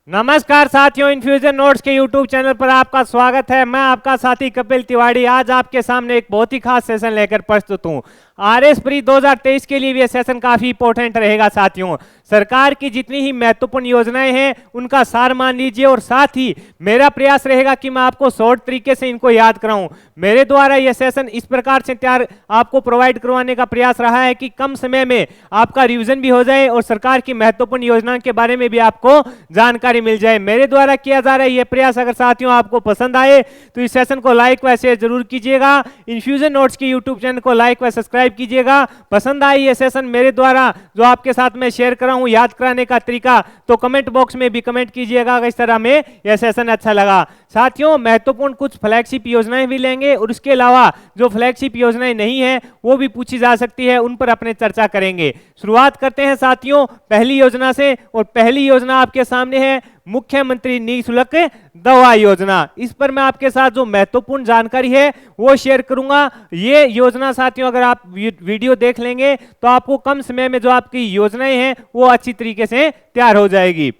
नमस्कार साथियों, infusion notes के यूट्यूब चैनल पर आपका स्वागत है। मैं आपका साथी कपिल तिवारी आज आपके सामने एक बहुत ही खास सेशन लेकर प्रस्तुत हूं। आरएस प्री 2023 के लिए भी यह सेशन काफी इंपॉर्टेंट रहेगा। साथियों, सरकार की जितनी ही महत्वपूर्ण योजनाएं हैं उनका सार मान लीजिए और साथ ही मेरा प्रयास रहेगा कि मैं आपको शॉर्ट तरीके से इनको याद कराऊं। मेरे द्वारा यह सेशन इस प्रकार से तैयार आपको प्रोवाइड करवाने का प्रयास रहा है कि कम समय में आपका रिवीजन भी हो जाए और सरकार की महत्वपूर्ण योजनाओं के बारे में भी आपको जानकारी मिल जाए। मेरे द्वारा किया जा रहा है यह प्रयास अगर साथियों आपको पसंद आए तो इस सेशन को लाइक व शेयर जरूर कीजिएगा। इन्फ्यूजन नोट्स के यूट्यूब चैनल को लाइक व सब्सक्राइब कीजिएगा। पसंद आई ये सेशन मेरे द्वारा जो आपके साथ में शेयर कर रहा हूं याद कराने का तरीका, तो कमेंट बॉक्स में भी कमेंट कीजिएगा इस तरह में यह सेशन अच्छा लगा। साथियों, महत्वपूर्ण कुछ फ्लैगशिप योजनाएं भी लेंगे और उसके अलावा जो फ्लैगशिप योजनाएं नहीं है वो भी पूछी जा सकती है, उन पर अपने चर्चा करेंगे। शुरुआत करते हैं साथियों पहली योजना से, और पहली योजना आपके सामने है मुख्यमंत्री निःशुल्क दवा योजना। इस पर मैं आपके साथ जो महत्वपूर्ण जानकारी है वो शेयर करूंगा। ये योजना साथियों अगर आप वीडियो देख लेंगे तो आपको कम समय में जो आपकी योजनाएं हैं वो अच्छी तरीके से तैयार हो जाएगी।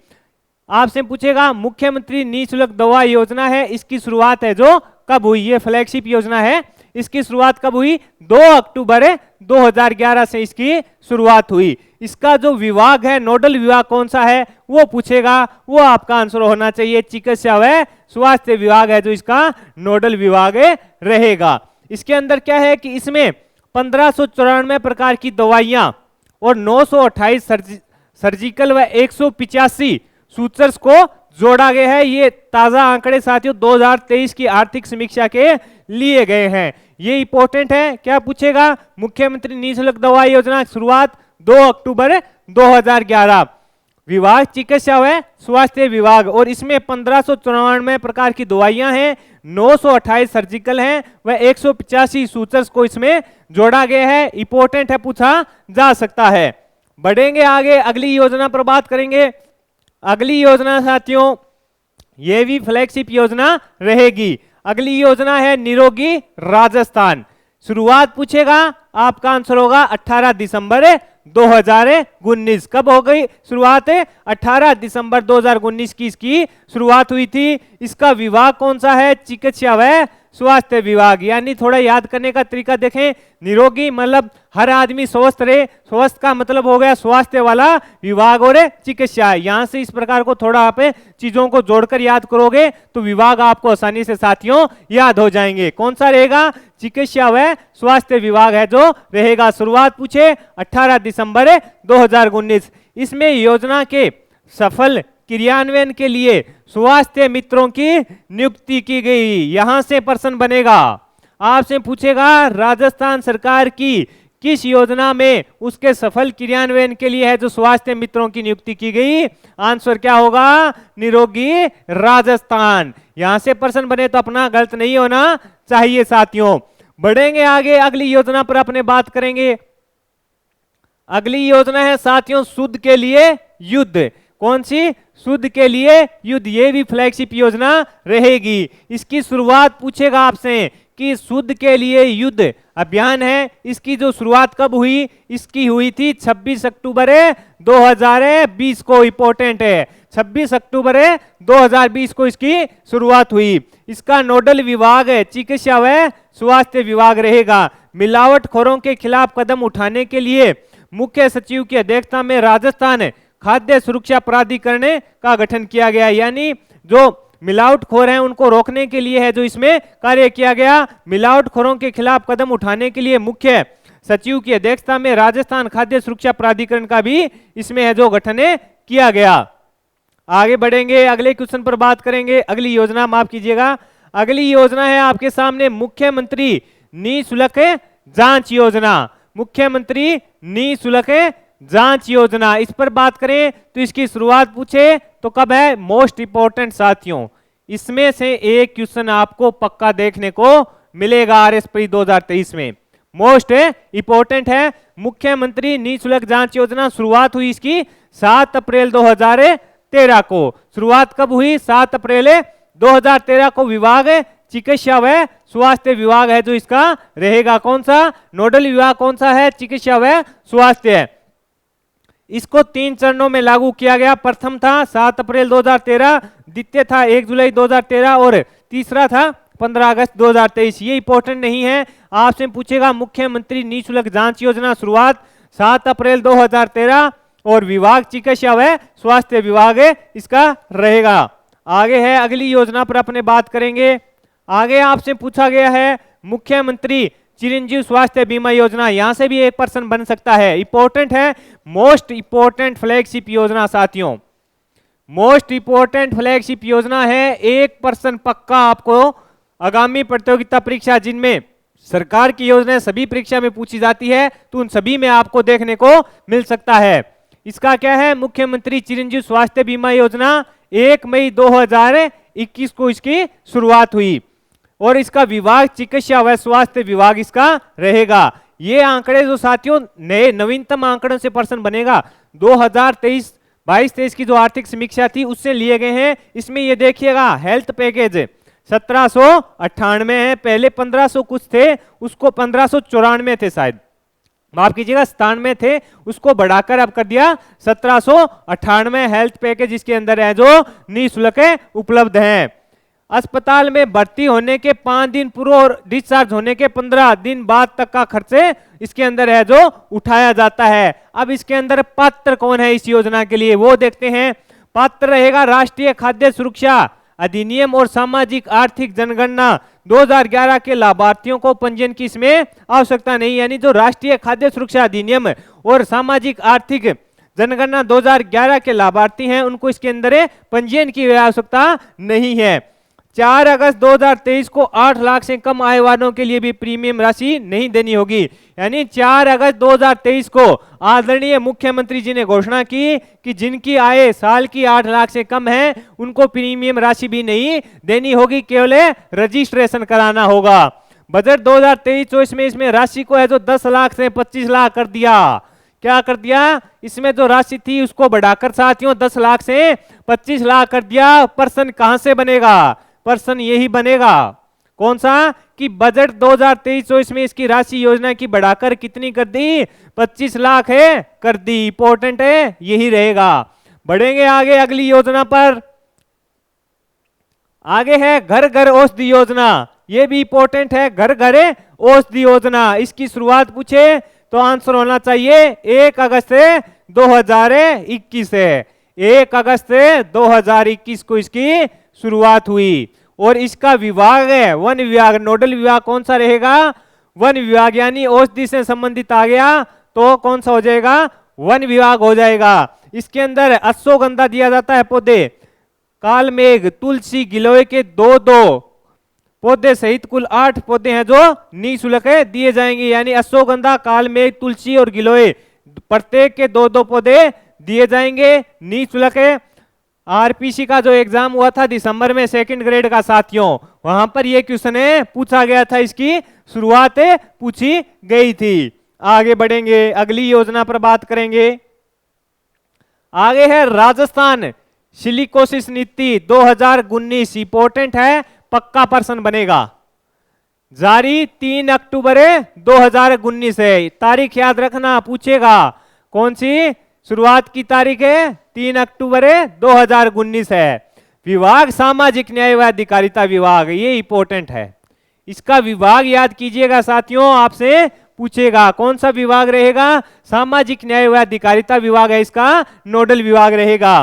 आपसे पूछेगा मुख्यमंत्री निःशुल्क दवा योजना है, इसकी शुरुआत है जो कब हुई? ये फ्लैगशिप योजना है, इसकी शुरुआत कब हुई? 2 अक्टूबर 2011 से इसकी शुरुआत हुई। इसका जो विभाग है, नोडल विभाग कौन सा है वो पूछेगा, वो आपका आंसर होना चाहिए चिकित्सा व स्वास्थ्य विभाग है जो इसका नोडल विभाग रहेगा। इसके अंदर क्या है कि इसमें 1594 प्रकार की दवाइयां और 928 सर्जिकल व 185 सूचर्स को जोड़ा गया है। ये ताजा आंकड़े साथियों 2023 की आर्थिक समीक्षा के लिए गए हैं। ये इंपॉर्टेंट है। क्या पूछेगा? मुख्यमंत्री निःशुल्क दवा योजना शुरुआत 2 अक्टूबर 2011, विभाग चिकित्सा व स्वास्थ्य विभाग, और इसमें 1594 प्रकार की दवाइयां हैं, 928 सर्जिकल हैं व 185 सूचर्स को इसमें जोड़ा गया है। इंपॉर्टेंट है, पूछा जा सकता है। बढ़ेंगे आगे, अगली योजना पर बात करेंगे। अगली योजना साथियों ये भी फ्लैगशिप योजना रहेगी। अगली योजना है निरोगी राजस्थान। शुरुआत पूछेगा, आपका आंसर होगा 18 दिसंबर 2019। कब हो गई शुरुआत? 18 दिसंबर 2019 की इसकी शुरुआत हुई थी। इसका विभाग कौन सा है? चिकित्सा व स्वास्थ्य विभाग। यानी थोड़ा याद करने का तरीका देखें, निरोगी मतलब हर आदमी स्वस्थ रहे, स्वस्थ का मतलब हो गया स्वास्थ्य वाला विभाग और चिकित्सा। यहां से इस प्रकार को थोड़ा आप चीजों को जोड़कर याद करोगे तो विभाग आपको आसानी से साथियों याद हो जाएंगे। कौन सा रहेगा? चिकित्सा व स्वास्थ्य विभाग है जो रहेगा। शुरुआत पूछे 18 दिसंबर 2019। इसमें योजना के सफल क्रियान्वयन के लिए स्वास्थ्य मित्रों की नियुक्ति की गई। यहां से प्रश्न बनेगा, आपसे पूछेगा राजस्थान सरकार की किस योजना में उसके सफल क्रियान्वयन के लिए है जो स्वास्थ्य मित्रों की नियुक्ति की गई? आंसर क्या होगा? निरोगी राजस्थान। यहां से प्रश्न बने तो अपना गलत नहीं होना चाहिए साथियों। बढ़ेंगे आगे, अगली योजना पर अपने बात करेंगे। अगली योजना है साथियों शुद्ध के लिए युद्ध। कौन सी? शुद्ध के लिए युद्ध। ये भी फ्लैगशिप योजना रहेगी। इसकी शुरुआत पूछेगा आपसे कि शुद्ध के लिए युद्ध अभियान है, इसकी जो शुरुआत कब हुई? इसकी हुई थी 26 अक्टूबर 2020 को। इंपॉर्टेंट है, 26 अक्टूबर 2020 को इसकी शुरुआत हुई। इसका नोडल विभाग है चिकित्सा व स्वास्थ्य विभाग रहेगा। मिलावटखोरों के खिलाफ कदम उठाने के लिए मुख्य सचिव की अध्यक्षता में राजस्थान खाद्य सुरक्षा प्राधिकरण का गठन किया गया। यानी जो मिलावटखोर हैं उनको रोकने के लिए है जो इसमें कार्य किया गया। मिलावटखोरों के खिलाफ कदम उठाने के लिए मुख्य सचिव की अध्यक्षता में राजस्थान खाद्य सुरक्षा प्राधिकरण का भी इसमें है जो गठन किया गया। आगे बढ़ेंगे, अगले क्वेश्चन पर बात करेंगे। अगली योजना माफ कीजिएगा, अगली योजना है आपके सामने मुख्यमंत्री निःशुल्क जांच योजना। मुख्यमंत्री निःशुल्क जांच योजना, इस पर बात करें तो इसकी शुरुआत पूछे तो कब है? मोस्ट इंपॉर्टेंट साथियों, इसमें से एक क्वेश्चन आपको पक्का देखने को मिलेगा आरएस प्री 2023 में। मोस्ट इंपॉर्टेंट है। मुख्यमंत्री निःशुल्क जांच योजना शुरुआत हुई इसकी 7 अप्रैल 2013 को। शुरुआत कब हुई? 7 अप्रैल 2013 को। विभाग चिकित्सा व स्वास्थ्य विभाग है जो इसका रहेगा। कौन सा? नोडल विभाग कौन सा है? चिकित्सा व स्वास्थ्य। इसको 3 चरणों में लागू किया गया। प्रथम था 7 अप्रैल 2013, द्वितीय था 1 जुलाई 2013 और तीसरा था 15 अगस्त 2023। ये इंपॉर्टेंट नहीं है, आपसे पूछेगा मुख्यमंत्री निःशुल्क जांच योजना शुरुआत 7 अप्रैल 2013 और विभाग चिकित्सा व स्वास्थ्य विभाग इसका रहेगा। आगे है अगली योजना पर अपने बात करेंगे। आगे आपसे पूछा गया है मुख्यमंत्री चिरंजीव स्वास्थ्य बीमा योजना, यहां से भी एक पर्सन बन सकता है। इंपॉर्टेंट है, मोस्ट इंपॉर्टेंट फ्लैगशिप योजना साथियों, मोस्ट इंपॉर्टेंट फ्लैगशिप योजना है। 1% पक्का आपको आगामी प्रतियोगिता परीक्षा जिनमें सरकार की योजनाएं सभी परीक्षा में पूछी जाती है तो उन सभी में आपको देखने को मिल सकता है। इसका क्या है, मुख्यमंत्री चिरंजीव स्वास्थ्य बीमा योजना 1 मई 2021 को इसकी शुरुआत हुई और इसका विभाग चिकित्सा व स्वास्थ्य विभाग इसका रहेगा। ये आंकड़े जो साथियों नए नवीनतम आंकड़ों से पर्सन बनेगा 2022-23 की जो आर्थिक समीक्षा थी उससे लिए गए हैं। इसमें ये देखिएगा हेल्थ पैकेज 1798 है, पहले 1500 कुछ थे, उसको 1594 थे शायद, माफ कीजिएगा 97 थे, उसको बढ़ाकर अब कर दिया 1798 हेल्थ पैकेज इसके अंदर है जो निःशुल्क उपलब्ध है। अस्पताल में भर्ती होने के 5 दिन पूर्व और डिस्चार्ज होने के 15 दिन बाद तक का खर्चे इसके अंदर है जो उठाया जाता है। अब इसके अंदर पात्र कौन है इस योजना के लिए वो देखते हैं। पात्र रहेगा राष्ट्रीय खाद्य सुरक्षा अधिनियम और सामाजिक आर्थिक जनगणना 2011 के लाभार्थियों को पंजीयन की इसमें आवश्यकता नहीं, यानी जो राष्ट्रीय खाद्य सुरक्षा अधिनियम और सामाजिक आर्थिक जनगणना 2011 के लाभार्थी हैं उनको इसके अंदर पंजीयन की आवश्यकता नहीं है। 4 अगस्त 2023 को 8 लाख से कम आय वालों के लिए भी प्रीमियम राशि नहीं देनी होगी, यानी 4 अगस्त 2023 को आदरणीय मुख्यमंत्री जी ने घोषणा की कि जिनकी आय साल की 8 लाख से कम है उनको प्रीमियम राशि भी नहीं देनी होगी, केवल रजिस्ट्रेशन कराना होगा। बजट 2023-24 में इसमें राशि को है जो 10 लाख से 25 लाख कर दिया। क्या कर दिया, इसमें जो राशि थी उसको बढ़ाकर साथियों 10 लाख से 25 लाख कर दिया। पर्सन कहां से बनेगा, पर्सन यही बनेगा कौन सा कि बजट 2023-24 में इसकी राशि योजना की बढ़ाकर कितनी कर दी, 25 लाख है कर दी। इंपॉर्टेंट है, यही रहेगा। बढ़ेंगे आगे अगली योजना पर। आगे है घर घर औषधि योजना, ये भी इंपॉर्टेंट है। घर घर औषधि योजना, इसकी शुरुआत पूछे तो आंसर होना चाहिए 1 अगस्त 2021 है। 1 अगस्त 2021 को इसकी शुरुआत हुई और इसका विभाग है वन विभाग। नोडल विभाग कौन सा रहेगा, वन विभाग, यानी औषधि से संबंधित आ गया तो कौन सा हो जाएगा, वन विभाग हो जाएगा। इसके अंदर अश्वगंधा दिया जाता है पौधे, कालमेघ, तुलसी, गिलोय के 2-2 पौधे सहित कुल 8 पौधे हैं जो निःशुल्क दिए जाएंगे, यानी अश्वगंधा, कालमेघ, तुलसी और गिलोय प्रत्येक के 2-2 पौधे दिए जाएंगे निःशुल्क। आरपीसी का जो एग्जाम हुआ था दिसंबर में 2nd ग्रेड का साथियों, वहां पर यह क्वेश्चन पूछा गया था, इसकी शुरुआत पूछी गई थी। आगे बढ़ेंगे अगली योजना पर बात करेंगे। आगे है राजस्थान सिलिकोसिस नीति 2019, इंपॉर्टेंट है, पक्का पर्सन बनेगा। जारी 3 अक्टूबर 2019 है, तारीख याद रखना, पूछेगा कौन सी शुरुआत की तारीख है, 3 अक्टूबर 2019 है। विभाग सामाजिक न्याय व अधिकारिता विभाग, ये इंपॉर्टेंट है, इसका विभाग याद कीजिएगा साथियों, आपसे पूछेगा कौन सा विभाग रहेगा, सामाजिक न्याय व अधिकारिता विभाग है इसका नोडल विभाग रहेगा।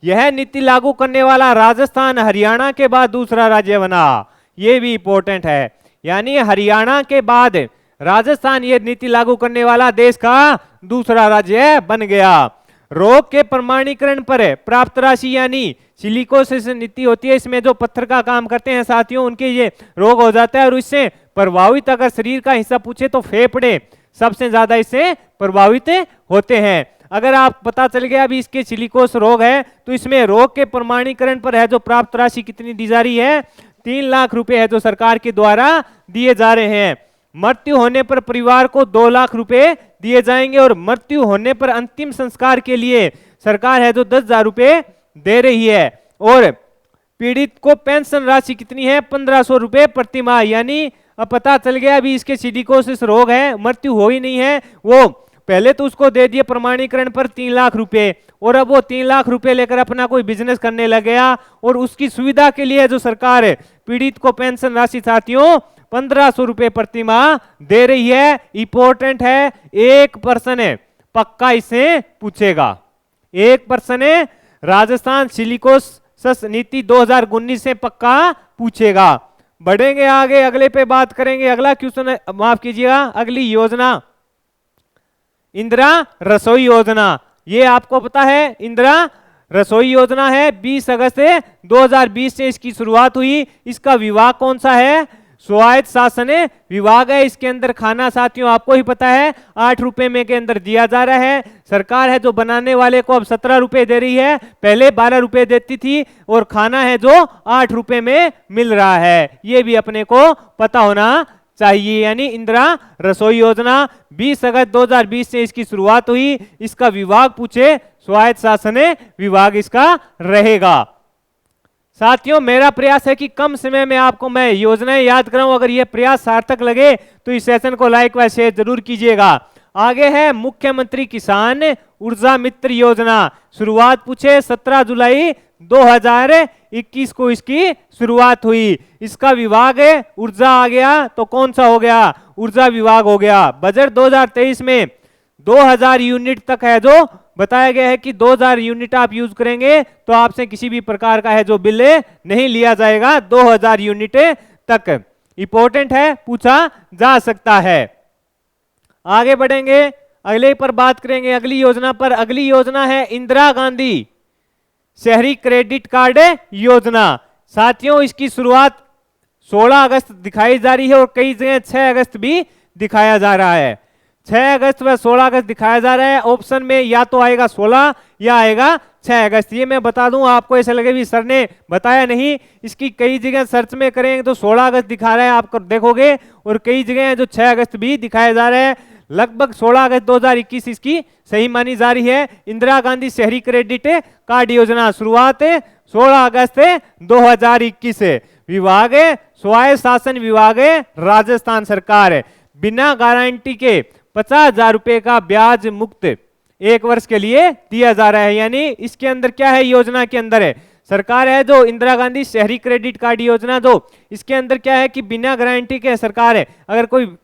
यह नीति लागू करने वाला राजस्थान हरियाणा के बाद दूसरा राज्य बना, यह भी इंपॉर्टेंट है, यानी हरियाणा के बाद राजस्थान ये नीति लागू करने वाला देश का दूसरा राज्य बन गया। रोग के प्रमाणीकरण पर प्राप्त राशि यानी सिलिकोसिस नीति होती है, इसमें जो पत्थर का काम करते हैं साथियों उनके ये रोग हो जाता है और इससे प्रभावित अगर शरीर का हिस्सा पूछे तो फेफड़े सबसे ज्यादा इससे प्रभावित होते हैं। अगर आप पता चल गया अभी इसके सिलिकोस रोग है तो इसमें रोग के प्रमाणीकरण पर है जो प्राप्त राशि कितनी दी जा रही है, 3 लाख रुपए है जो सरकार के द्वारा दिए जा रहे हैं। मृत्यु होने पर परिवार को 2 लाख रुपए दिए जाएंगे और मृत्यु होने पर अंतिम संस्कार के लिए सरकार है जो 10,000 रुपए दे रही है और पीड़ित को पेंशन राशि कितनी है, 1500 रुपए प्रतिमाह। यानी अब पता चल गया अभी इसके सिलिकोसिस रोग है, मृत्यु हो ही नहीं है, वो पहले तो उसको दे दिए प्रमाणीकरण पर 3 लाख रुपए, और अब वो 3 लाख रुपए लेकर अपना कोई बिजनेस करने लग गया, और उसकी सुविधा के लिए जो सरकार है पीड़ित को पेंशन राशि साथियों 1500 रुपए प्रति माह दे रही है। इंपॉर्टेंट है, एक पर्सन है पक्का इससे पूछेगा, एक पर्सन है राजस्थान सिलिकोसिस नीति 2019 से पक्का पूछेगा। बढ़ेंगे आगे, अगले पे बात करेंगे। अगला क्वेश्चन, माफ कीजिएगा, अगली योजना इंदिरा रसोई योजना। ये आपको पता है इंदिरा रसोई योजना है, 20 अगस्त 2020 से इसकी शुरुआत हुई। इसका विभाग कौन सा है? स्वायत्त शासन विभाग है। इसके अंदर खाना साथियों आपको ही पता है 8 रुपए में के अंदर दिया जा रहा है। सरकार है जो बनाने वाले को अब 17 रुपए दे रही है, पहले 12 रुपए देती थी, और खाना है जो 8 रुपए में मिल रहा है। ये भी अपने को पता होना चाहिए। यानी इंदिरा रसोई योजना 20 अगस्त 2020 से इसकी शुरुआत हुई। इसका विभाग पूछे, स्वायत्त शासन विभाग इसका रहेगा। साथियों मेरा प्रयास है कि कम समय में आपको मैं योजनाएं याद कराऊं। अगर यह प्रयास सार्थक लगे तो इस सेशन को लाइक व शेयर जरूर कीजिएगा। आगे है मुख्यमंत्री किसान ऊर्जा मित्र योजना। शुरुआत पूछे 17 जुलाई 2021 को इसकी शुरुआत हुई। इसका विभाग है ऊर्जा आ गया तो कौन सा हो गया? ऊर्जा विभाग हो गया। बजट 2023 में 2000 यूनिट तक है जो बताया गया है कि 2000 यूनिट आप यूज करेंगे तो आपसे किसी भी प्रकार का है जो बिल नहीं लिया जाएगा 2000 यूनिट तक। इंपॉर्टेंट है, पूछा जा सकता है। आगे बढ़ेंगे, अगले पर बात करेंगे अगली योजना पर। अगली योजना है इंदिरा गांधी शहरी क्रेडिट कार्ड योजना। साथियों इसकी शुरुआत 16 अगस्त दिखाई जा रही है और कई जगह 6 अगस्त भी दिखाया जा रहा है। 6 अगस्त व 16 अगस्त दिखाया जा रहा है। ऑप्शन में या तो आएगा 16 या आएगा 6 अगस्त। ये मैं बता दूं आपको, ऐसा लगे भी सर ने बताया नहीं। इसकी कई जगह सर्च में करेंगे तो 16 अगस्त दिखा रहा है आपको देखोगे, और कई जगह है जो 6 अगस्त भी दिखाया जा रहा है। लगभग 16 अगस्त 2021 इसकी सही मानी जा रही है। इंदिरा गांधी शहरी क्रेडिट कार्ड योजना शुरुआत 16 अगस्त 2021 से। विभाग स्वायत्त शासन विभाग राजस्थान सरकार। बिना गारंटी के 50,000 रुपए का ब्याज मुक्त 1 वर्ष के लिए दिया जा रहा है। यानी इसके अंदर क्या है? योजना के अंदर है सरकार है जो इंदिरा गांधी शहरी क्रेडिट कार्ड योजना, जो इसके अंदर क्या है कि बिना गारंटी के सरकार है अगर कोई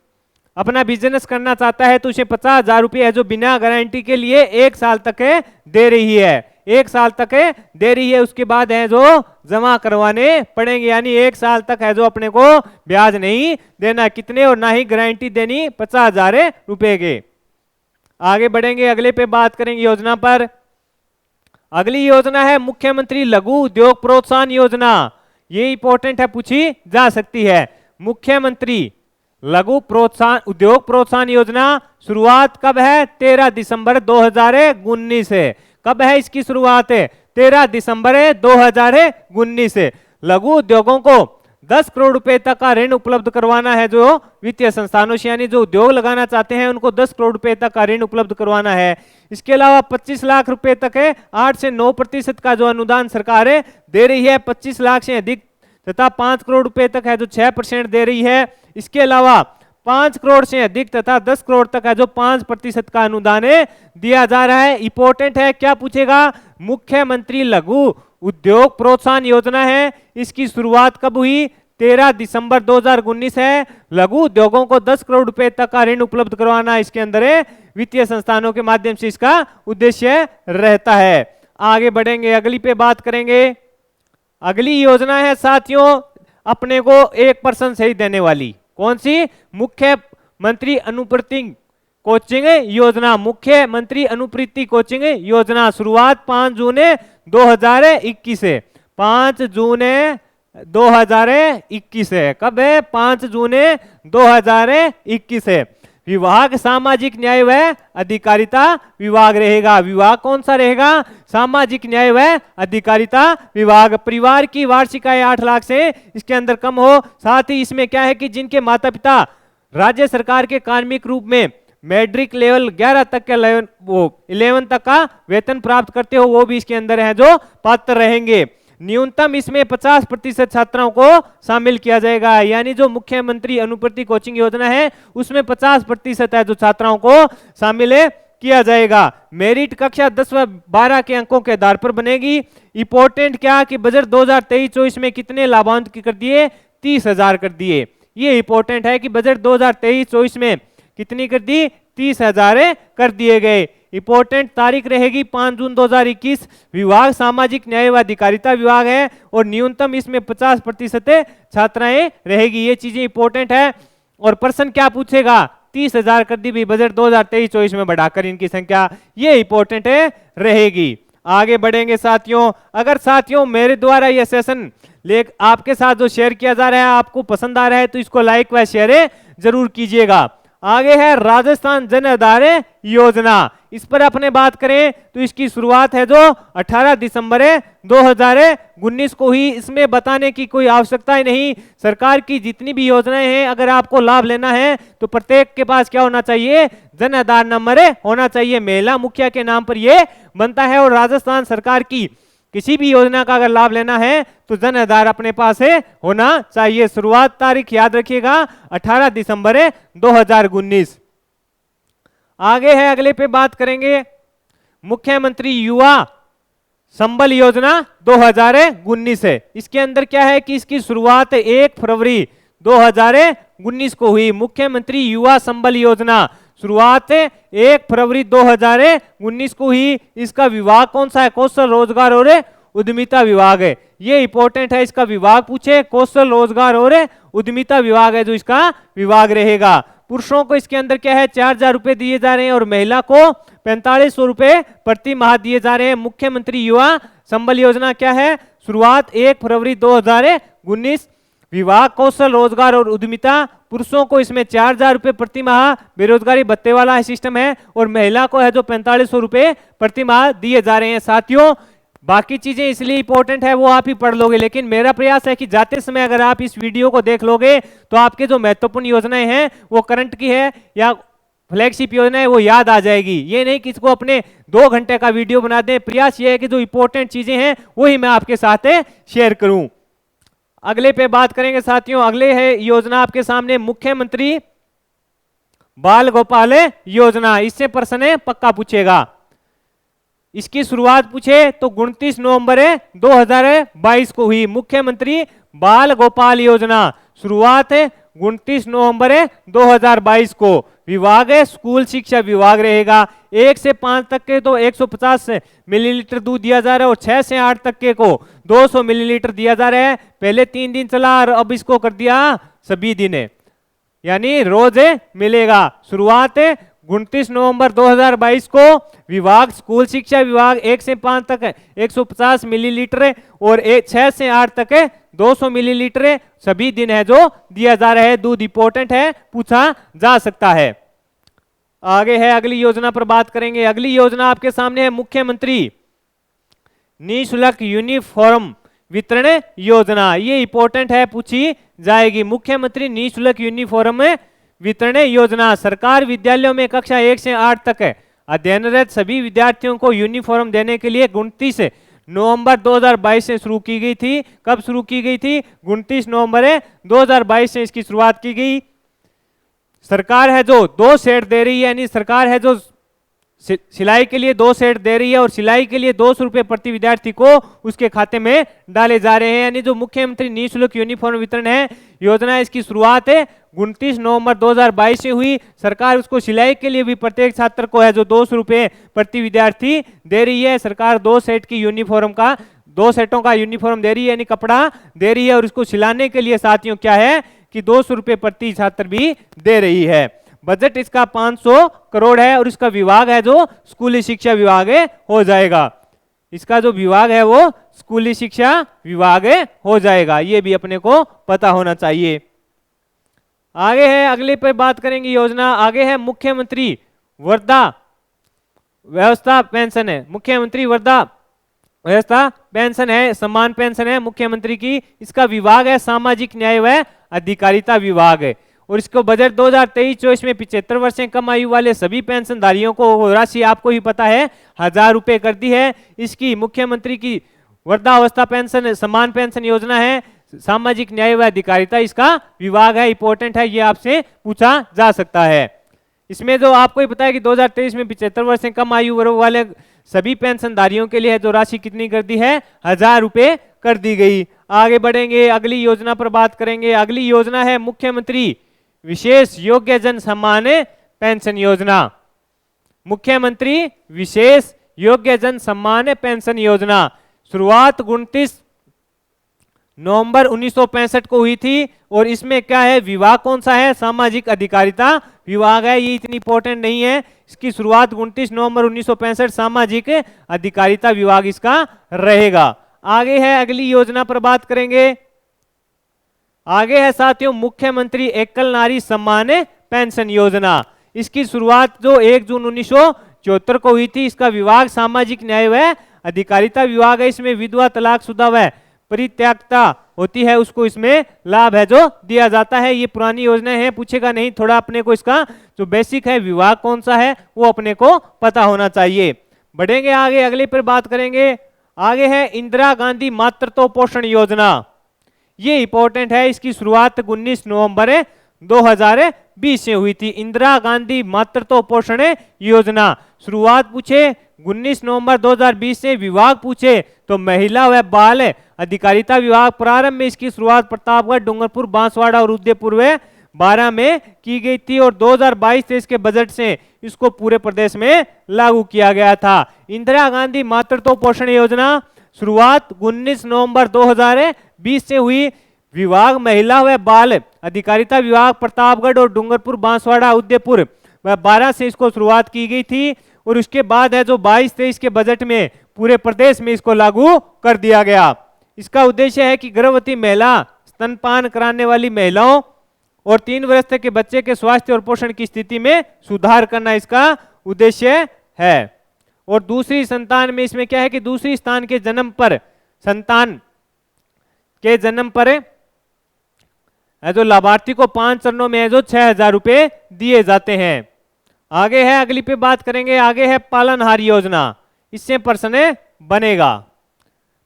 अपना बिजनेस करना चाहता है तो उसे 50,000 रुपए है जो बिना गारंटी के लिए 1 साल तक दे रही है। 1 साल तक दे रही है, उसके बाद है जो जमा करवाने पड़ेंगे। यानी 1 साल तक है जो अपने को ब्याज नहीं देना, कितने, और ना ही गारंटी देनी 50,000 रुपए के। आगे बढ़ेंगे, अगले पे बात करेंगे योजना पर। अगली योजना है मुख्यमंत्री लघु उद्योग प्रोत्साहन योजना। ये इंपॉर्टेंट है, पूछी जा सकती है। मुख्यमंत्री लघु प्रोत्साहन उद्योग प्रोत्साहन योजना शुरुआत कब है? 13 दिसंबर 2019 से। कब है इसकी शुरुआत? 13 दिसंबर 2019 से। लघु उद्योगों को 10 करोड़ रुपए तक का ऋण उपलब्ध करवाना है जो वित्तीय संस्थानों से, यानी जो उद्योग लगाना चाहते हैं उनको 10 करोड़ रुपए तक का ऋण उपलब्ध करवाना है। इसके अलावा 25 लाख रुपए तक है 8 से 9% का जो अनुदान सरकार दे रही है। 25 लाख से अधिक तथा 5 करोड़ रुपए तक है जो 6% दे रही है। इसके अलावा 5 करोड़ से अधिक तथा 10 करोड़ तक है जो 5% का अनुदान दिया जा रहा है। इंपॉर्टेंट है, क्या पूछेगा? मुख्यमंत्री लघु उद्योग प्रोत्साहन योजना है, इसकी शुरुआत कब हुई? 13 दिसंबर 2019 है। लघु उद्योगों को 10 करोड़ रुपए तक का ऋण उपलब्ध करवाना इसके अंदर वित्तीय संस्थानों के माध्यम से इसका उद्देश्य रहता है। आगे बढ़ेंगे, अगली पे बात करेंगे। अगली योजना है साथियों अपने को 1% सही देने वाली। कौन सी? मुख्यमंत्री अनुवृत्ति कोचिंग योजना। मुख्यमंत्री अनुवृत्ति कोचिंग योजना शुरुआत 5 जून 2021 से। 5 जून 2021 है। कब है? 5 जून 2021 है। विभाग सामाजिक न्याय व अधिकारिता विभाग रहेगा। विभाग कौन सा रहेगा? सामाजिक न्याय व अधिकारिता विभाग। परिवार की वार्षिक आय 8 लाख से इसके अंदर कम हो। साथ ही इसमें क्या है कि जिनके माता पिता राज्य सरकार के कार्मिक रूप में मैट्रिक लेवल 11 तक के 11 तक का वेतन प्राप्त करते हो वो भी इसके अंदर है जो पात्र रहेंगे। न्यूनतम इसमें 50% छात्राओं को शामिल किया जाएगा। यानी जो मुख्यमंत्री अनुप्रति कोचिंग योजना है उसमें 50% है जो छात्राओं को शामिल किया जाएगा। मेरिट कक्षा 10 व 12 के अंकों के आधार पर बनेगी। इंपॉर्टेंट क्या कि बजट 2023-24 में कितने लाभांश कर दिए, 30,000 कर दिए। ये इंपॉर्टेंट है कि बजट 2023-24 में कितनी कर दी, 30,000 कर दिए गए। इंपॉर्टेंट तारीख रहेगी 5 जून 2021। विभाग सामाजिक न्याय व अधिकारिता विभाग है और न्यूनतम इसमें 50% छात्राएं रहेगी। ये चीजें इंपॉर्टेंट है। और प्रश्न क्या पूछेगा, 30,000 कर दी भी बजट 2023-24 में बढ़ाकर इनकी संख्या, ये इंपॉर्टेंट रहेगी। आगे बढ़ेंगे साथियों। अगर साथियों मेरे द्वारा यह सेशन आपके साथ जो शेयर किया जा रहा है आपको पसंद आ रहा है तो इसको लाइक व शेयर जरूर कीजिएगा। आगे है राजस्थान जन आधार योजना। इस पर अपने बात करें तो इसकी शुरुआत है जो 18 दिसंबर 2019 को ही। इसमें बताने की कोई आवश्यकता ही नहीं। सरकार की जितनी भी योजनाएं हैं अगर आपको लाभ लेना है तो प्रत्येक के पास क्या होना चाहिए, जन आधार नंबर होना चाहिए। महिला मुखिया के नाम पर यह बनता है और राजस्थान सरकार की किसी भी योजना का अगर लाभ लेना है तो जन आधार अपने पास होना चाहिए। शुरुआत तारीख याद रखिएगा 18 दिसंबर 2019। आगे है, अगले पे बात करेंगे मुख्यमंत्री युवा संबल योजना 2019 है। इसके अंदर क्या है कि इसकी शुरुआत 1 फरवरी 2019 को हुई। मुख्यमंत्री युवा संबल योजना शुरुआत 1 फरवरी 2019 को हुई। इसका विभाग कौन सा है, कौशल रोजगार और उद्यमिता विभाग है। ये इंपॉर्टेंट है, इसका विभाग पूछे कौशल रोजगार और उद्यमिता विभाग है जो इसका विभाग रहेगा। पुरुषों को इसके अंदर क्या है, 4,000 रुपए दिए जा रहे हैं और महिला को 4500 रुपए प्रति माह दिए जा रहे हैं। मुख्यमंत्री युवा संबल योजना क्या है, शुरुआत 1 फरवरी 2019। विभाग कौशल रोजगार और उद्यमिता। पुरुषों को इसमें 4,000 रुपए प्रति माह बेरोजगारी भत्ते वाला सिस्टम है और महिला को है जो 4500 रुपए प्रति माह दिए जा रहे हैं। साथियों बाकी चीजें इसलिए इंपॉर्टेंट है वो आप ही पढ़ लोगे, लेकिन मेरा प्रयास है कि जाते समय अगर आप इस वीडियो को देख लोगे तो आपके जो महत्वपूर्ण योजनाएं हैं वो करंट की है या फ्लैगशिप योजना है वो याद आ जाएगी। ये नहीं कि इसको अपने 2 घंटे का वीडियो बना दें। प्रयास ये है कि जो इंपॉर्टेंट चीजें हैं वही मैं आपके साथ शेयर करूं। अगले पे बात करेंगे साथियों। अगले है योजना आपके सामने मुख्यमंत्री बाल गोपाल योजना। इससे प्रश्न पक्का पूछेगा। इसकी शुरुआत पूछे तो 29 नवंबर 2022 को हुई। मुख्यमंत्री बाल गोपाल योजना शुरुआत 29 नवंबर 2022 को। विभाग है स्कूल शिक्षा विभाग रहेगा। 1 से 5 तक के तो 150 मिलीलीटर दूध दिया जा रहा है और 6 से 8 तक के को 200 मिलीलीटर दिया जा रहा है। पहले 3 दिन चला और अब इसको कर दिया सभी दिन, यानी रोज मिलेगा। शुरुआत 29 नवंबर 2022 को। विभाग स्कूल शिक्षा विभाग 1 से 5 तक 150 मिलीलीटर और 6 से 8 तक 200 मिलीलीटर सभी दिन है जो दिया जा रहा है। दूध इंपॉर्टेंट है, पूछा जा सकता है। आगे है, अगली योजना पर बात करेंगे। अगली योजना आपके सामने है मुख्यमंत्री निःशुल्क यूनिफॉर्म वितरण योजना। ये इंपॉर्टेंट है, पूछी जाएगी। मुख्यमंत्री निःशुल्क यूनिफॉर्म वितरण योजना। सरकार विद्यालयों में कक्षा 1 से 8 तक अध्ययनरत सभी विद्यार्थियों को यूनिफॉर्म देने के लिए 29 नवंबर 2022 से शुरू की गई थी। कब शुरू की गई थी, 29 नवंबर 2022 से इसकी शुरुआत की गई। सरकार है जो 2 सेट दे रही है, यानी सरकार है जो सिलाई के लिए 2 सेट दे रही है और सिलाई के लिए 200 रुपए प्रति विद्यार्थी को उसके खाते में डाले जा रहे हैं। यानी जो मुख्यमंत्री निःशुल्क यूनिफॉर्म वितरण है योजना, इसकी शुरुआत 29 नवंबर 2022 से हुई। सरकार उसको सिलाई के लिए भी प्रत्येक छात्र को है जो 200 रुपए प्रति विद्यार्थी दे रही है। सरकार 2 सेट की यूनिफॉर्म का 2 सेटों का यूनिफॉर्म दे रही है, यानी कपड़ा दे रही है और उसको सिलाने के लिए साथियों क्या है कि 200 रुपए प्रति छात्र भी दे रही है। बजट इसका 500 करोड़ है और इसका विभाग है जो स्कूली शिक्षा विभाग हो जाएगा। इसका जो विभाग है वो स्कूली शिक्षा विभाग हो जाएगा। ये भी अपने को पता होना चाहिए। आगे है, अगले पे बात करेंगे योजना। आगे है मुख्यमंत्री वृद्धा व्यवस्था पेंशन है। मुख्यमंत्री वृद्धा व्यवस्था पेंशन है, सम्मान पेंशन है मुख्यमंत्री की। इसका विभाग है सामाजिक न्याय व अधिकारिता विभाग है और इसको बजट 2023-24 में 75 वर्ष से कम आयु वाले सभी पेंशनधारियों को राशि आपको ही पता है 1000 रुपए कर दी है। इसकी मुख्यमंत्री की वृद्धावस्था पेंशन, समान पेंशन योजना है, सामाजिक न्याय व अधिकारिता इसका विभाग है, इंपॉर्टेंट है, ये आपसे पूछा जा सकता है। इसमें जो आपको ही पता है कि 2023 में 75 वर्ष से कम आयु वर्ग वाले सभी पेंशनधारियों के लिए जो राशि कितनी कर दी है, 1000 रुपए कर दी गई। आगे बढ़ेंगे, अगली योजना पर बात करेंगे। अगली योजना है मुख्यमंत्री विशेष योग्य जन सम्मान पेंशन योजना। मुख्यमंत्री विशेष योग्य जन सम्मान पेंशन योजना शुरुआत 29 नवंबर 1965 को हुई थी और इसमें क्या है, विभाग कौन सा है, सामाजिक अधिकारिता विभाग है। ये इतनी इंपॉर्टेंट नहीं है, इसकी शुरुआत 29 नवंबर 1965 सामाजिक अधिकारिता विभाग इसका रहेगा। आगे है, अगली योजना पर बात करेंगे। आगे है साथियों मुख्यमंत्री एकल नारी सम्मान पेंशन योजना। इसकी शुरुआत जो 1 जून 1974 को हुई थी। इसका विभाग सामाजिक न्याय व अधिकारिता विभाग है। इसमें विधवा, तलाकशुदा व परित्यक्ता होती है उसको इसमें लाभ है जो दिया जाता है। ये पुरानी योजना है, पूछेगा नहीं, थोड़ा अपने को इसका जो बेसिक है विभाग कौन सा है वो अपने को पता होना चाहिए। बढ़ेंगे आगे, अगले पर बात करेंगे। आगे है इंदिरा गांधी मातृत्व पोषण योजना। ये इंपॉर्टेंट है, इसकी शुरुआत 19 नवंबर 2020 से हुई थी। इंदिरा गांधी मातृत्व पोषण योजना शुरुआत पूछे 19 नवंबर 2020 से, विभाग पूछे तो महिला व बाल अधिकारिता विभाग। प्रारंभ में इसकी शुरुआत प्रतापगढ़, डूंगरपुर, बांसवाड़ा और उदयपुर व 12 में की गई थी और 2022-23 के बजट से इसको पूरे प्रदेश में लागू किया गया था। इंदिरा गांधी मातृत्व पोषण योजना शुरुआत 19 नवंबर 2020 से हुई। विभाग महिला व बाल अधिकारिता विभाग प्रतापगढ़ और डूंगरपुर, बांसवाड़ा, उदयपुर व 12 से इसको शुरुआत की गई थी और उसके बाद है जो 22-23 के बजट में पूरे प्रदेश में इसको लागू कर दिया गया। इसका उद्देश्य है कि गर्भवती महिला, स्तनपान कराने वाली महिलाओं और 3 वर्ष तक के बच्चे के स्वास्थ्य और पोषण की स्थिति में सुधार करना इसका उद्देश्य है। और दूसरी संतान में इसमें क्या है कि दूसरी संतान के जन्म पर, संतान के जन्म पर है जो लाभार्थी को 5 चरणों में है जो 6000 रुपए दिए जाते हैं। आगे है, अगली पे बात करेंगे। आगे है पालनहार योजना, इससे प्रश्न बनेगा।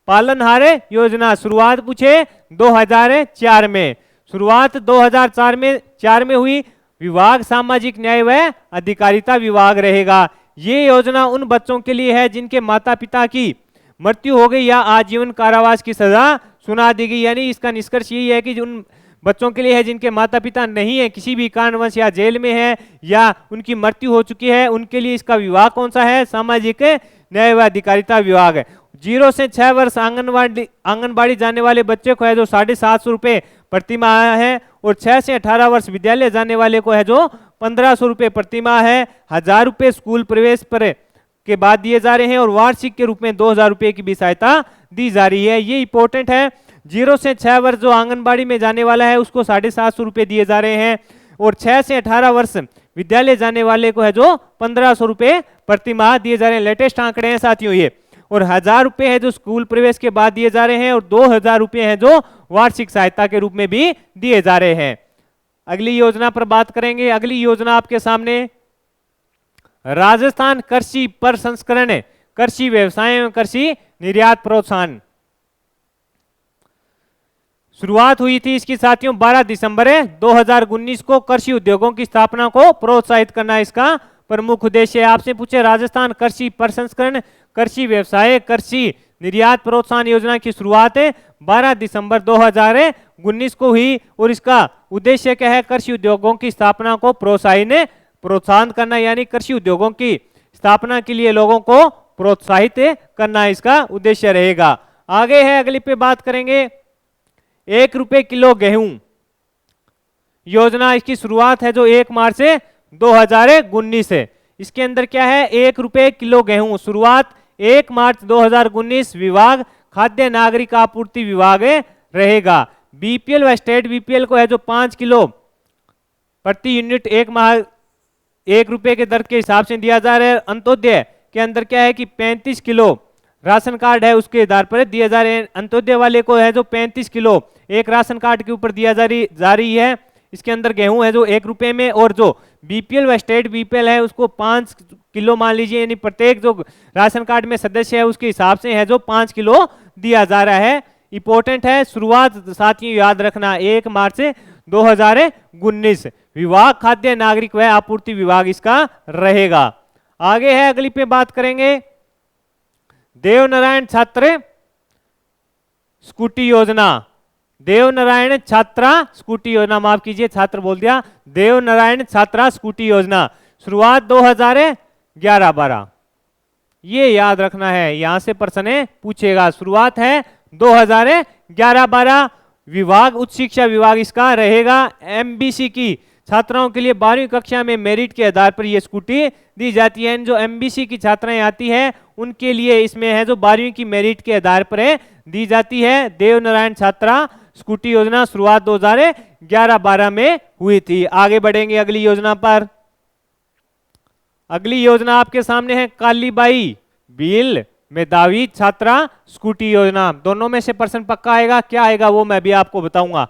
पालनहार योजना शुरुआत पूछे 2004 में, शुरुआत 2004 में हुई। विभाग सामाजिक न्याय व अधिकारिता विभाग रहेगा। ये योजना उन बच्चों के लिए है जिनके माता पिता की मृत्यु हो गई या आजीवन कारावास की सजा सुना दी गई। यानी इसका निष्कर्ष यही है कि उन बच्चों के लिए है जिनके माता पिता नहीं है, किसी भी कारणवश या जेल में है या उनकी मृत्यु हो चुकी है, उनके लिए इसका विभाग कौन सा है, सामाजिक न्याय व अधिकारिता विभाग है। 0 से 6 वर्ष आंगनबाड़ी जाने वाले बच्चे को है जो 750 रुपए प्रति माह है और 6 से 18 वर्ष विद्यालय जाने वाले को है जो 1500 रुपए प्रति माह है। 1000 रुपए स्कूल प्रवेश पर के बाद दिए जा रहे हैं और वार्षिक के रूप में 2000 रुपए की भी सहायता दी जा रही है। ये इंपॉर्टेंट है। 0 से 6 वर्ष जो आंगनबाड़ी में जाने वाला है उसको 750 रुपए दिए जा रहे हैं और 6 से 18 वर्ष विद्यालय जाने वाले को है जो 1500 रुपए प्रति माह दिए जा रहे हैं। लेटेस्ट आंकड़े हैं साथियों ये। और 1000 रुपए है जो स्कूल प्रवेश के बाद दिए जा रहे हैं और 2000 रुपए है जो वार्षिक सहायता के रूप में भी दिए जा रहे हैं। अगली योजना पर बात करेंगे। अगली योजना आपके सामने राजस्थान कृषि प्रसंस्करण, कृषि व्यवसाय एवं कृषि निर्यात प्रोत्साहन शुरुआत हुई थी इसकी साथियों 12 दिसंबर 2019 को। कृषि उद्योगों की स्थापना को प्रोत्साहित करना इसका प्रमुख उद्देश्य है। आपसे पूछे राजस्थान कृषि प्रसंस्करण, कृषि व्यवसाय, कृषि निर्यात प्रोत्साहन योजना की शुरुआत 12 दिसंबर 2019 को हुई और इसका उद्देश्य क्या है, कृषि उद्योगों की स्थापना को प्रोत्साहन करना, यानी कृषि उद्योगों की स्थापना के लिए लोगों को प्रोत्साहित करना इसका उद्देश्य रहेगा। आगे है, अगली पे बात करेंगे 1 रुपए किलो गेहूं योजना। इसकी शुरुआत है जो 1 मार्च 2019 है। इसके अंदर क्या है, 1 रुपए किलो गेहूं, शुरुआत 1 मार्च 2019। विभाग खाद्य नागरिक आपूर्ति विभाग रहेगा। बीपीएल व स्टेट बीपीएल को है जो 5 किलो प्रति यूनिट 1 माह 1 रुपए के दर के हिसाब से दिया जा रहा है। अंत्योदय के अंदर क्या है कि 35 किलो राशन कार्ड है उसके आधार पर दिए जा रहे हैं। अंत्योदय वाले को है जो 35 किलो एक राशन कार्ड के ऊपर दिया जा रही है। इसके अंदर गेहूं है जो 1 रुपए में और जो बीपीएल व स्टेट बीपीएल है उसको 5 किलो मान लीजिए, यानी प्रत्येक जो राशन कार्ड में सदस्य है उसके हिसाब से है जो 5 किलो दिया जा रहा है। इंपॉर्टेंट है, शुरुआत साथियों याद रखना 1 मार्च 2019। विभाग खाद्य नागरिक व आपूर्ति विभाग इसका रहेगा। आगे है, अगली पे बात करेंगे देवनारायण छात्र स्कूटी योजना। देवनारायण छात्रा स्कूटी योजना, माफ कीजिए छात्र बोल दिया, देवनारायण छात्रा स्कूटी योजना। शुरुआत 2011-12, ये याद रखना है, यहां से प्रश्न पूछेगा। शुरुआत है 2011-12। विभाग उच्च शिक्षा विभाग इसका रहेगा। एमबीसी की छात्राओं के लिए 12वीं कक्षा में मेरिट के आधार पर यह स्कूटी दी जाती है। जो एमबीसी की छात्राएं आती है उनके लिए इसमें है जो 12वीं की मेरिट के आधार पर दी जाती है। देवनारायण छात्रा स्कूटी योजना शुरुआत 2011-12 में हुई थी। आगे बढ़ेंगे अगली योजना पर। अगली योजना आपके सामने है कालीबाई भील मेधावी छात्रा स्कूटी योजना। दोनों में से प्रश्न पक्का आएगा, क्या आएगा वो मैं भी आपको बताऊंगा।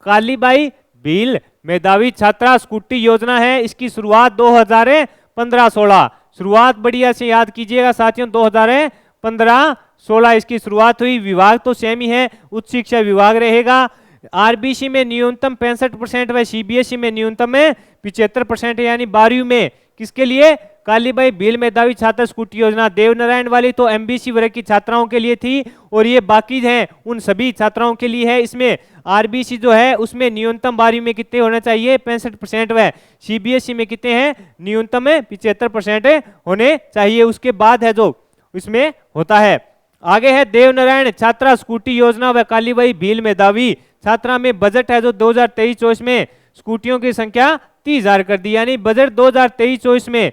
कालीबाई भील मेधावी छात्रा स्कूटी योजना है, इसकी शुरुआत 2015-16, शुरुआत बढ़िया से याद कीजिएगा साथियों, 2015-16 इसकी शुरुआत हुई। विभाग तो सेम ही है, उच्च शिक्षा विभाग रहेगा। आरबीसी में न्यूनतम 65% व सीबीएसई में न्यूनतम 75%, यानी 12वीं में किसके लिए, कालीबाई भील मेधावी छात्र स्कूटी योजना। देवनारायण वाली तो एमबीसी वर्ग की छात्राओं के लिए थी और ये बाकी हैं उन सभी छात्राओं के लिए है। इसमें आरबीसी जो है उसमें न्यूनतम 12वीं में कितने होने चाहिए, 65%, व सीबीएसई में कितने हैं, न्यूनतम 75% होने चाहिए। उसके बाद है जो इसमें होता है। आगे है देवनारायण छात्रा स्कूटी योजना व कालीबाई भील मेधावी छात्रा में बजट है जो 2023-24 में स्कूटियों की संख्या 30,000 कर दी, यानी बजट 2023-24 में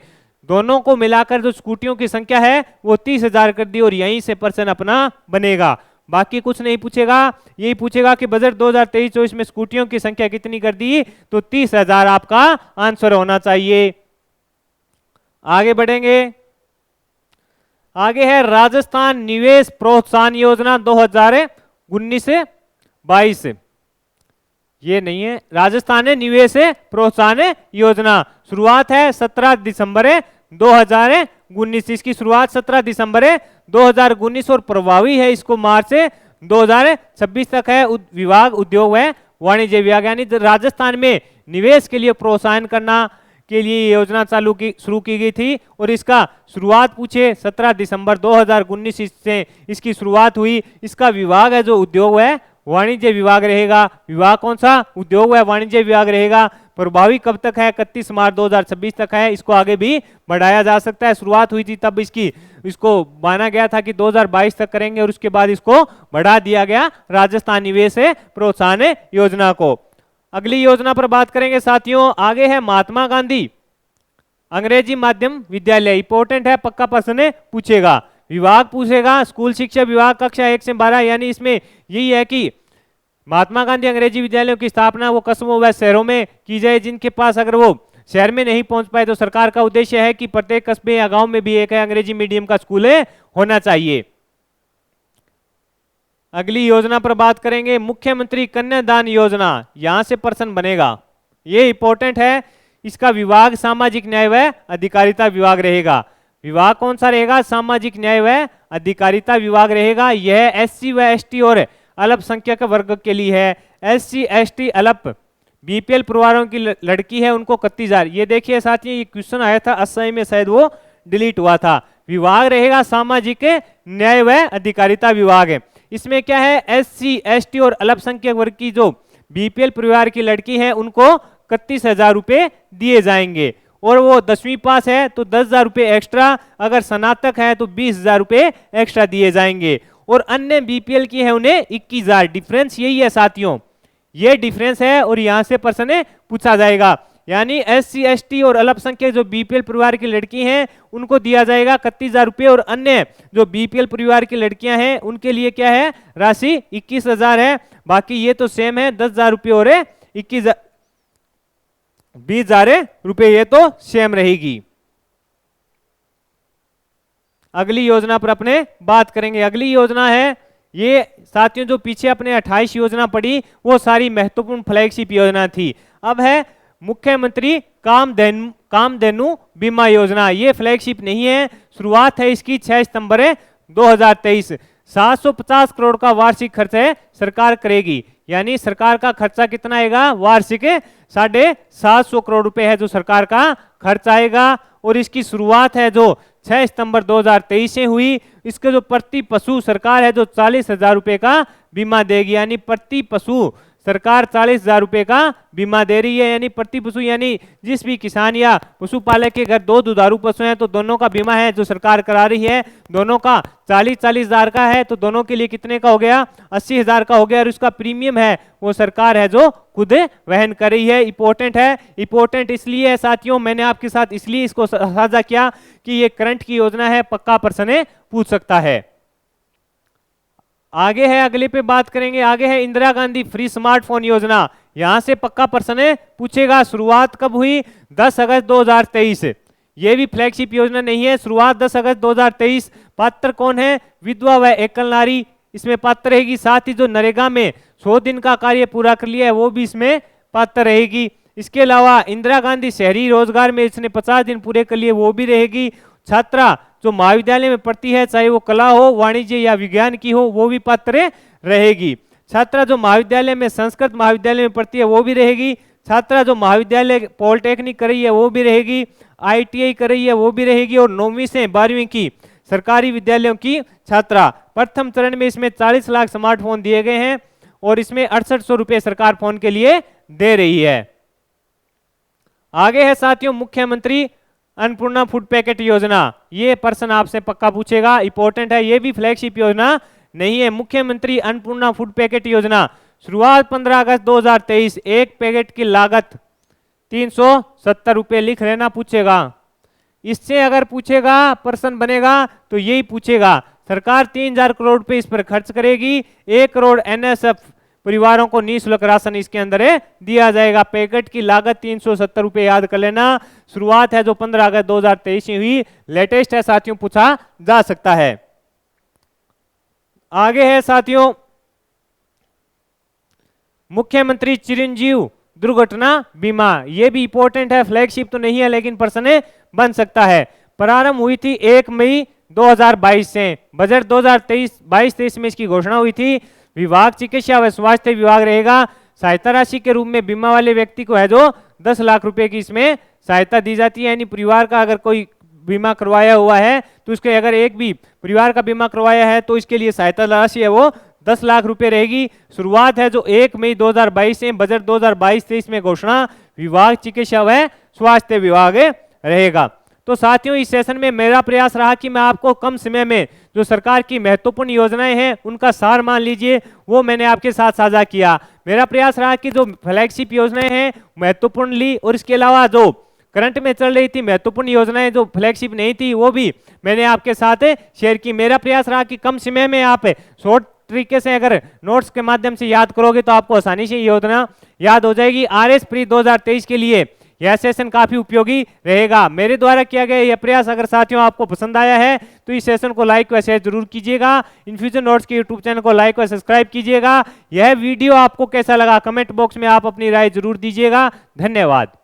दोनों को मिलाकर जो स्कूटियों की संख्या है वो 30,000 कर दी और यहीं से प्रश्न अपना बनेगा। बाकी कुछ नहीं पूछेगा, यही पूछेगा कि बजट 2023-24 में स्कूटियों की संख्या कितनी कर दी, तो 30,000 आपका आंसर होना चाहिए। आगे बढ़ेंगे। आगे है राजस्थान निवेश प्रोत्साहन योजना 2019-22। ये नहीं है, राजस्थान निवेश प्रोत्साहन योजना शुरुआत है 17 दिसंबर 2019। इसकी शुरुआत 17 दिसंबर 2019 और प्रभावी है इसको मार्च 2026 तक है। विभाग उद्योग व वाणिज्य विभाग, यानी राजस्थान में निवेश के लिए प्रोत्साहन करना के लिए योजना शुरू की गई थी और इसका शुरुआत पूछे 17 दिसंबर 2019 से इसकी शुरुआत हुई। इसका विभाग है जो उद्योग व वाणिज्य विभाग रहेगा। विभाग कौन सा, उद्योग व वाणिज्य विभाग रहेगा। प्रभावी कब तक है, 31 मार्च 2026 तक है। इसको आगे भी बढ़ाया जा सकता है, शुरुआत हुई थी तब इसको माना गया था कि 2022 तक करेंगे और उसके बाद इसको बढ़ा दिया गया राजस्थान निवेश प्रोत्साहन योजना को। अगली योजना पर बात करेंगे साथियों। आगे है महात्मा गांधी अंग्रेजी माध्यम विद्यालय। इंपॉर्टेंट है, पक्का प्रश्न पूछेगा। विभाग पूछेगा स्कूल शिक्षा विभाग कक्षा 1 से 12, यानी इसमें यही है कि महात्मा गांधी अंग्रेजी विद्यालयों की स्थापना वो कस्बों व शहरों में की जाए जिनके पास अगर वो शहर में नहीं पहुंच पाए तो सरकार का उद्देश्य है कि प्रत्येक कस्बे या गांव में भी एक अंग्रेजी मीडियम का स्कूल होना चाहिए। अगली योजना पर बात करेंगे मुख्यमंत्री कन्यादान योजना। यहां से प्रश्न बनेगा, ये इंपॉर्टेंट है। इसका विभाग सामाजिक न्याय व अधिकारिता विभाग रहेगा। विभाग कौन सा रहेगा, सामाजिक न्याय व अधिकारिता विभाग रहेगा। यह एससी व एसटी और अल्पसंख्यक वर्ग के लिए है। एससी एसटी अल्प बीपीएल परिवारों की लड़की है उनको 31,000। ये देखिए साथियों, ये क्वेश्चन आया था असम में, शायद वो डिलीट हुआ था। विभाग रहेगा सामाजिक न्याय व अधिकारिता विभाग है। इसमें क्या है, एससी एसटी और अल्पसंख्यक वर्ग की जो बीपीएल परिवार की लड़की है उनको 31,000 रुपए दिए जाएंगे और वो 10वीं पास है तो 10,000 रुपए एक्स्ट्रा, अगर स्नातक है तो 20,000 रुपए एक्स्ट्रा दिए जाएंगे और अन्य बीपीएल की है उन्हें 21,000। डिफरेंस यही है साथियों, ये डिफरेंस है और यहां से प्रश्न पूछा जाएगा। यानी एससी एसटी और अल्पसंख्यक जो बीपीएल परिवार की लड़की हैं उनको दिया जाएगा 31,000 रुपए और अन्य जो बीपीएल परिवार की लड़कियां हैं उनके लिए क्या है, राशि 21,000 है। बाकी ये तो सेम है, 10,000 रुपए और 20,000 रुपए, ये तो सेम रहेगी। अगली योजना पर अपने बात करेंगे। अगली योजना है, ये साथियों जो पीछे अपने 28 योजना पड़ी वो सारी महत्वपूर्ण फ्लैगशिप योजना थी। अब है मुख्यमंत्री कामधेनु बीमा योजना। ये फ्लैगशिप नहीं है, शुरुआत है इसकी 6 सितंबर 2023। 750 करोड़ का वार्षिक खर्च है सरकार करेगी। यानी सरकार का खर्चा कितना आएगा वार्षिक 750 करोड़ रुपए है जो सरकार का खर्च आएगा। और इसकी शुरुआत है जो 6 सितंबर 2023 से हुई। इसके जो प्रति पशु सरकार है जो 40,000 रुपए का बीमा देगी। यानी प्रति पशु सरकार 40,000 रुपए का बीमा दे रही है। यानी प्रति पशु, यानी जिस भी किसान या पशुपालक के घर 2 दुधारू पशु हैं तो दोनों का बीमा है जो सरकार करा रही है। दोनों का 40,000 का है तो दोनों के लिए कितने का हो गया 80,000 का हो गया। और उसका प्रीमियम है वो सरकार है जो खुद वहन कर रही है। इंपॉर्टेंट है, इंपॉर्टेंट इसलिए है साथियों, मैंने आपके साथ इसलिए इसको साझा किया कि ये करंट की योजना है, पक्का प्रश्न पूछ सकता है। आगे है, अगले पे बात करेंगे। आगे है इंदिरा गांधी फ्री स्मार्टफोन योजना। यहां से पक्का प्रश्न पूछेगा। शुरुआत कब हुई 10 अगस्त 2023। ये भी फ्लैगशिप योजना नहीं है, शुरुआत 10 अगस्त 2023। पात्र कौन है विधवा व एकल नारी इसमें पात्र रहेगी। साथ ही जो नरेगा में 100 दिन का कार्य पूरा कर लिया है वो भी इसमें पात्र रहेगी। इसके अलावा इंदिरा गांधी शहरी रोजगार में इसने 50 दिन पूरे कर लिए वो भी रहेगी। छात्रा जो महाविद्यालय में पढ़ती है चाहे वो कला हो, वाणिज्य या विज्ञान की हो वो भी पात्र रहेगी। छात्रा जो महाविद्यालय में संस्कृत महाविद्यालय में पढ़ती है वो भी रहेगी। छात्रा जो महाविद्यालय पॉलिटेक्निक कर रही है वो भी रहेगी। ITI कर रही है वो भी रहेगी। और 9वीं से 12वीं की सरकारी विद्यालयों की छात्रा। प्रथम चरण में इसमें 40 लाख स्मार्टफोन दिए गए हैं और इसमें 6800 रुपये सरकार फोन के लिए दे रही है। आगे है साथियों मुख्यमंत्री अन्नपूर्णा फूड पैकेट योजना। ये प्रश्न आपसे पक्का पूछेगा, इंपॉर्टेंट है। ये भी फ्लैगशिप योजना नहीं है। मुख्यमंत्री अन्नपूर्णा फूड पैकेट योजना शुरुआत 15 अगस्त 2023। एक पैकेट की लागत 370 रुपये लिख लेना, पूछेगा। इससे अगर पूछेगा प्रश्न बनेगा तो यही पूछेगा। सरकार 3000 करोड़ रुपए इस पर खर्च करेगी। 1 करोड़ NSF परिवारों को निःशुल्क राशन इसके अंदर दिया जाएगा। पैकेट की लागत 370 रुपये, याद कर लेना। शुरुआत है जो 15 अगस्त 2023 से हुई, लेटेस्ट है साथियों, पूछा जा सकता है। आगे है साथियों मुख्यमंत्री चिरंजीव दुर्घटना बीमा। ये भी इंपॉर्टेंट है, फ्लैगशिप तो नहीं है लेकिन प्रश्न बन सकता है। प्रारंभ हुई थी 1 मई 2022 से। बजट 2022-23 में इसकी घोषणा हुई थी। विभाग चिकित्सा व स्वास्थ्य विभाग रहेगा। सहायता राशि के रूप में बीमा वाले व्यक्ति को है जो 10 लाख रुपए की इसमें सहायता दी जाती है। यानी परिवार का अगर कोई बीमा करवाया हुआ है तो उसके अगर एक भी परिवार का बीमा करवाया है तो इसके लिए सहायता राशि है वो 10 लाख रुपए रहेगी। शुरुआत है जो 1 मई 2022 से। बजट 2022-23 में घोषणा विभाग चिकित्सा व स्वास्थ्य विभाग रहेगा। तो साथियों इस सेशन में मेरा प्रयास रहा कि मैं आपको कम समय में जो सरकार की महत्वपूर्ण योजनाएं हैं उनका सार मान लीजिए वो मैंने आपके साथ साझा किया। मेरा प्रयास रहा कि जो फ्लैगशिप योजनाएं हैं महत्वपूर्ण ली और इसके अलावा जो करंट में चल रही थी महत्वपूर्ण योजनाएं जो फ्लैगशिप नहीं थी वो भी मैंने आपके साथ शेयर की। मेरा प्रयास रहा कि कम समय में आप शॉर्ट तरीके से अगर नोट्स के माध्यम से याद करोगे तो आपको आसानी से योजना याद हो जाएगी। RS प्री 2023 के लिए यह सेशन काफी उपयोगी रहेगा। मेरे द्वारा किया गया यह प्रयास अगर साथियों आपको पसंद आया है तो इस सेशन को लाइक व शेयर जरूर कीजिएगा। इन्फ्यूजन नोट्स के यूट्यूब चैनल को लाइक व सब्सक्राइब कीजिएगा। यह वीडियो आपको कैसा लगा कमेंट बॉक्स में आप अपनी राय जरूर दीजिएगा। धन्यवाद।